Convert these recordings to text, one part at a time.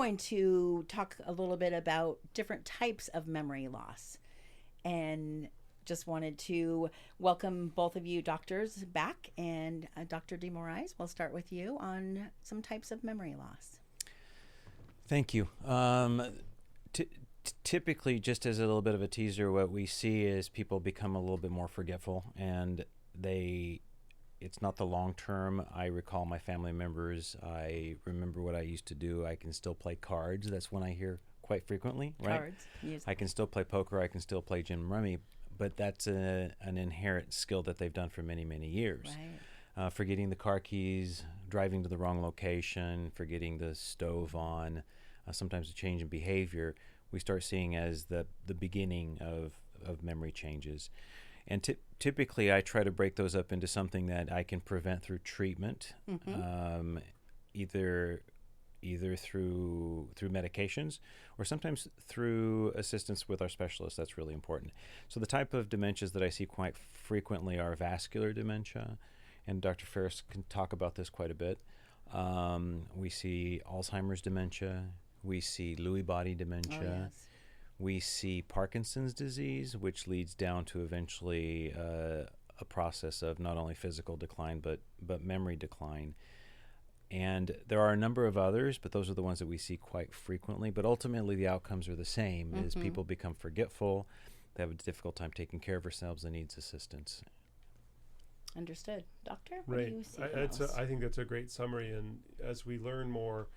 going to talk a little bit about different types of memory loss. And just wanted to welcome both of you doctors back. And Dr. De Moraes, we'll start with you on some types of memory loss. Thank you. Typically, just as a little bit of a teaser, what we see is people become a little bit more forgetful, and it's not the long term. I recall my family members. I remember what I used to do. I can still play cards. That's one I hear quite frequently, right? Cards, music. I can still play poker. I can still play gin rummy, but that's an inherent skill that they've done for many, many years. Right. Forgetting the car keys, driving to the wrong location, forgetting the stove on, sometimes a change in behavior, we start seeing as the beginning of memory changes. And typically I try to break those up into something that I can prevent through treatment, either through medications or sometimes through assistance with our specialists. That's really important. So the type of dementias that I see quite frequently are vascular dementia, and Dr. Ferris can talk about this quite a bit. We see Alzheimer's dementia. We see Lewy body dementia. Oh, yes. We see Parkinson's disease, which leads down to eventually a process of not only physical decline but memory decline. And there are a number of others, but those are the ones that we see quite frequently. But ultimately, the outcomes are the same: is people become forgetful, they have a difficult time taking care of themselves, and needs assistance. Understood. Doctor, what Right. do you see? I think that's a great summary. And as we learn more,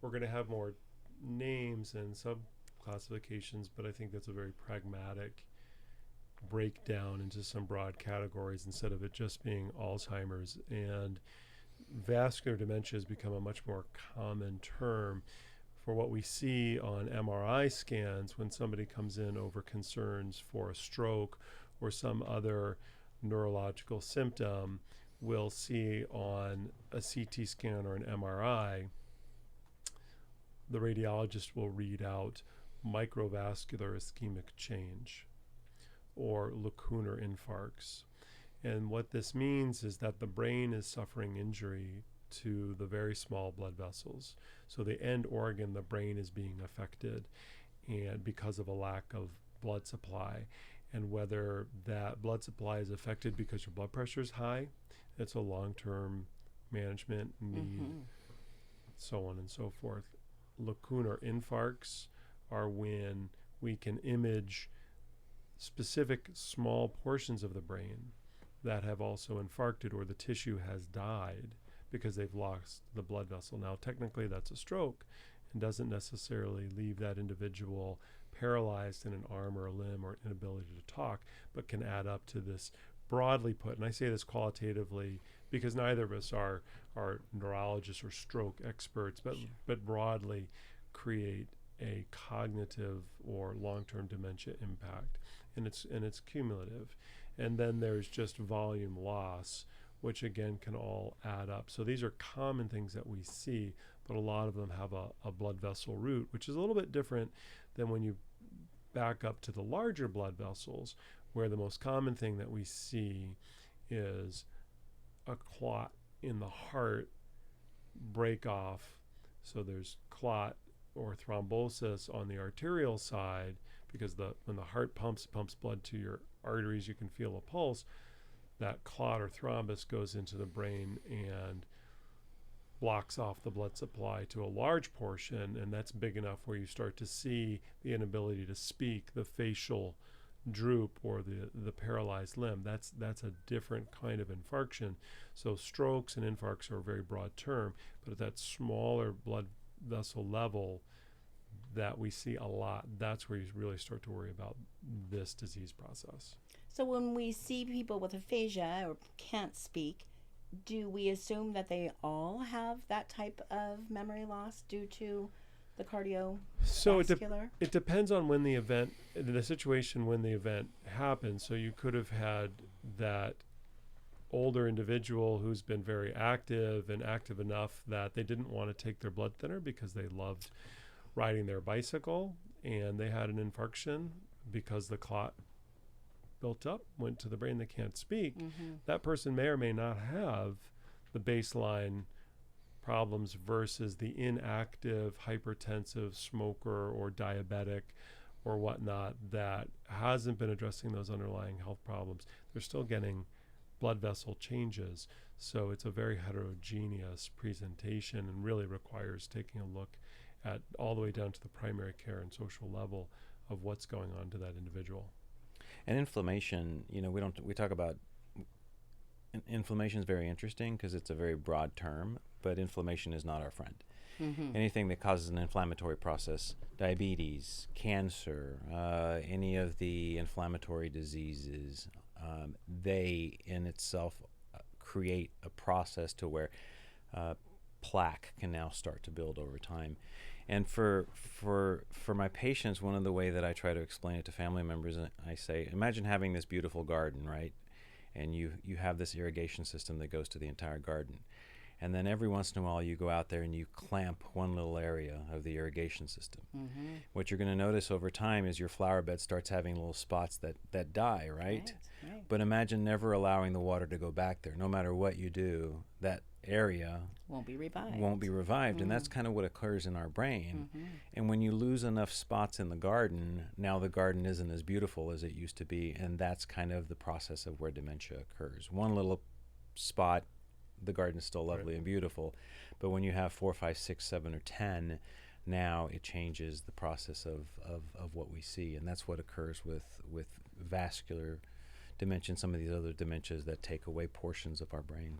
we're going to have more names and sub-classifications, but I think that's a very pragmatic breakdown into some broad categories instead of it just being Alzheimer's. And vascular dementia has become a much more common term for what we see on MRI scans when somebody comes in over concerns for a stroke or some other neurological symptom. We'll see on a CT scan or an MRI, the radiologist will read out microvascular ischemic change or lacunar infarcts. And what this means is that the brain is suffering injury to the very small blood vessels. So the end organ, the brain, is being affected, and because of a lack of blood supply. And whether that blood supply is affected because your blood pressure is high, it's a long-term management need, so on and so forth. Lacunar infarcts are when we can image specific small portions of the brain that have also infarcted or the tissue has died because they've lost the blood vessel. Now, technically, that's a stroke and doesn't necessarily leave that individual paralyzed in an arm or a limb or inability to talk, but can add up to this, broadly put, and I say this qualitatively because neither of us are neurologists or stroke experts, but broadly create a cognitive or long-term dementia impact, and it's cumulative. And then there's just volume loss, which again can all add up. So these are common things that we see, but a lot of them have a blood vessel root, which is a little bit different than when you back up to the larger blood vessels, where the most common thing that we see is a clot in the heart break off. So there's clot or thrombosis on the arterial side because when the heart pumps blood to your arteries, you can feel a pulse. That clot or thrombus goes into the brain and blocks off the blood supply to a large portion, and that's big enough where you start to see the inability to speak, the facial droop, or the paralyzed limb. That's a different kind of infarction. So strokes and infarcts are a very broad term, but at that smaller blood vessel level that we see a lot, that's where you really start to worry about this disease process. So when we see people with aphasia or can't speak, do we assume that they all have that type of memory loss due to the cardiovascular? So it depends on when the situation when the event happens. So you could have had that older individual who's been very active and active enough that they didn't want to take their blood thinner because they loved riding their bicycle, and they had an infarction because the clot built up, went to the brain, they can't speak. That person may or may not have the baseline problems versus the inactive, hypertensive smoker or diabetic or whatnot that hasn't been addressing those underlying health problems. They're still getting blood vessel changes. So it's a very heterogeneous presentation and really requires taking a look at all the way down to the primary care and social level of what's going on to that individual. And inflammation, we talk about inflammation is very interesting because it's a very broad term, but inflammation is not our friend. Mm-hmm. Anything that causes an inflammatory process, diabetes, cancer, any of the inflammatory diseases, they in itself create a process to where plaque can now start to build over time. And for my patients, one of the way that I try to explain it to family members, I say, imagine having this beautiful garden, right? And you have this irrigation system that goes to the entire garden. And then every once in a while you go out there and you clamp one little area of the irrigation system. Mm-hmm. What you're going to notice over time is your flower bed starts having little spots that die, right? Right. But imagine never allowing the water to go back there. No matter what you do, that area Won't be revived. Mm-hmm. And that's kind of what occurs in our brain. Mm-hmm. And when you lose enough spots in the garden, now the garden isn't as beautiful as it used to be, and that's kind of the process of where dementia occurs. One little spot, the garden is still lovely and beautiful, but when you have 4, 5, 6, 7, or 10, now it changes the process of what we see, and that's what occurs with vascular dementia and some of these other dementias that take away portions of our brain.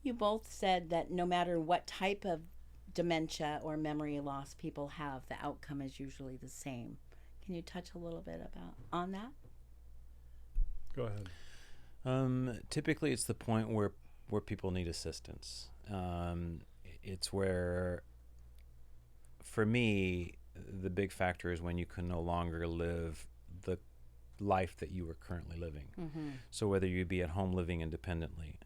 You both said that no matter what type of dementia or memory loss people have, the outcome is usually the same. Can you touch a little bit on that? Go ahead. Typically, it's the point where people need assistance. It's where, for me, the big factor is when you can no longer live the life that you are currently living. Mm-hmm. So whether you be at home living independently,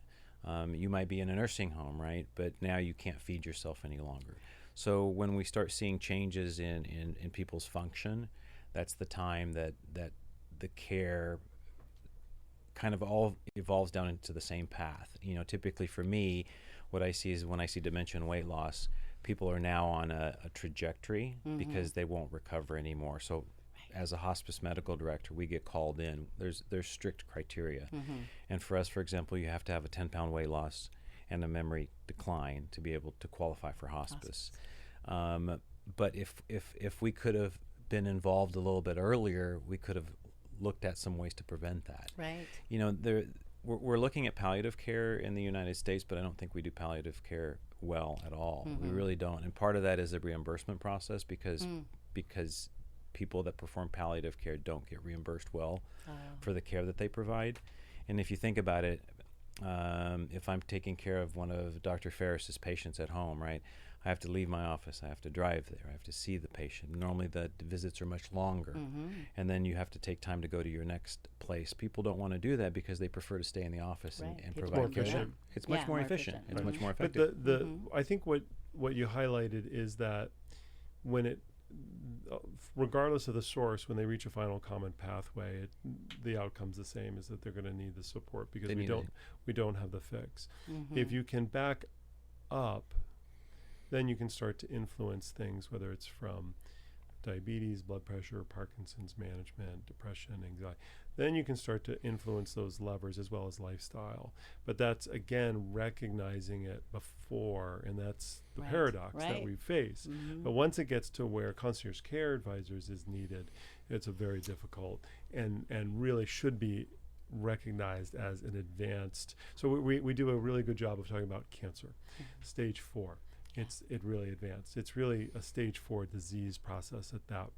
you might be in a nursing home, right? But now you can't feed yourself any longer. So when we start seeing changes in people's function, that's the time that the care kind of all evolves down into the same path. Typically for me, what I see is when I see dementia and weight loss, people are now on a trajectory because they won't recover anymore. So as a hospice medical director, we get called in. There's strict criteria. Mm-hmm. And for us, for example, you have to have a 10-pound weight loss and a memory decline to be able to qualify for hospice. But if we could have been involved a little bit earlier, we could have looked at some ways to prevent that. Right. We're looking at palliative care in the United States, but I don't think we do palliative care well at all. Mm-hmm. We really don't. And part of that is the reimbursement process because people that perform palliative care don't get reimbursed well for the care that they provide. And if you think about it, if I'm taking care of one of Dr. Ferris's patients at home, right, I have to leave my office, I have to drive there, I have to see the patient. Normally the visits are much longer, and then you have to take time to go to your next place. People don't want to do that because they prefer to stay in the office and provide care. Efficient. It's much more efficient. It's Right. much more effective. But I think what you highlighted is that when regardless of the source, when they reach a final common pathway, the outcome's the same, is that they're going to need the support because we don't have the fix. Mm-hmm. If you can back up, then you can start to influence things, whether it's from diabetes, blood pressure, Parkinson's management, depression, anxiety. Then you can start to influence those levers as well as lifestyle. But that's, again, recognizing it before, and that's the paradox that we face. Mm-hmm. But once it gets to where concierge care advisors is needed, it's a very difficult and really should be recognized as an advanced. So we do a really good job of talking about cancer, stage 4. It really advanced. It's really a stage 4 disease process at that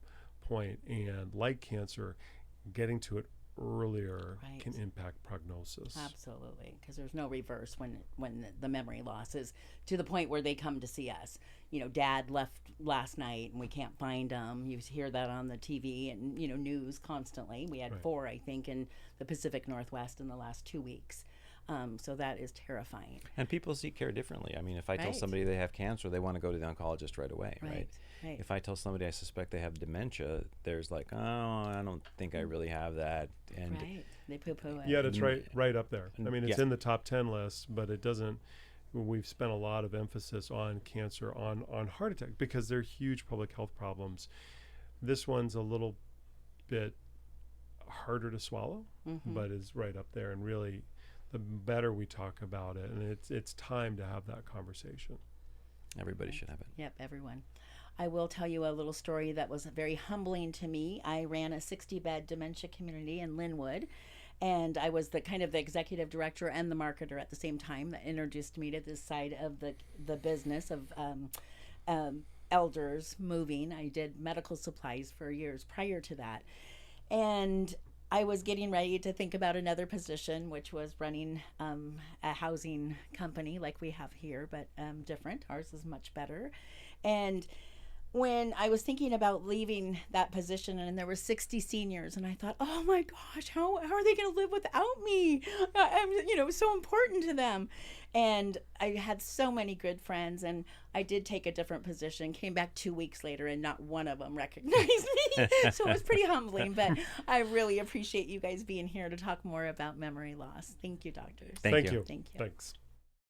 point. And like cancer, getting to it earlier can impact prognosis. Absolutely, because there's no reverse when the memory loss is to the point where they come to see us. Dad left last night and we can't find him. You hear that on the TV and news constantly. We had 4, I think, in the Pacific Northwest in the last 2 weeks. So that is terrifying. And people seek care differently. I mean, if I tell somebody they have cancer, they want to go to the oncologist right away, right? If I tell somebody I suspect they have dementia, there's like, oh, I don't think I really have that. And they poo-poo it. Yeah, it's right up there. I mean, it's in the top 10 list, but it doesn't. we've spent a lot of emphasis on cancer, on heart attack, because they're huge public health problems. This one's a little bit harder to swallow, but is right up there. And really, the better we talk about it, and it's time to have that conversation. Everybody should have it. Yep, everyone. I will tell you a little story that was very humbling to me. I ran a 60-bed dementia community in Linwood, and I was the kind of the executive director and the marketer at the same time. That introduced me to this side of the business of elders moving. I did medical supplies for years prior to that. And I was getting ready to think about another position, which was running a housing company like we have here, but different. Ours is much better. And when I was thinking about leaving that position, and there were 60 seniors, and I thought, oh my gosh, how are they going to live without me? I'm so important to them. And I had so many good friends, and I did take a different position, came back 2 weeks later, and not one of them recognized me. So it was pretty humbling, but I really appreciate you guys being here to talk more about memory loss. Thank you, doctors. Thank you. you. Thank you. Thanks.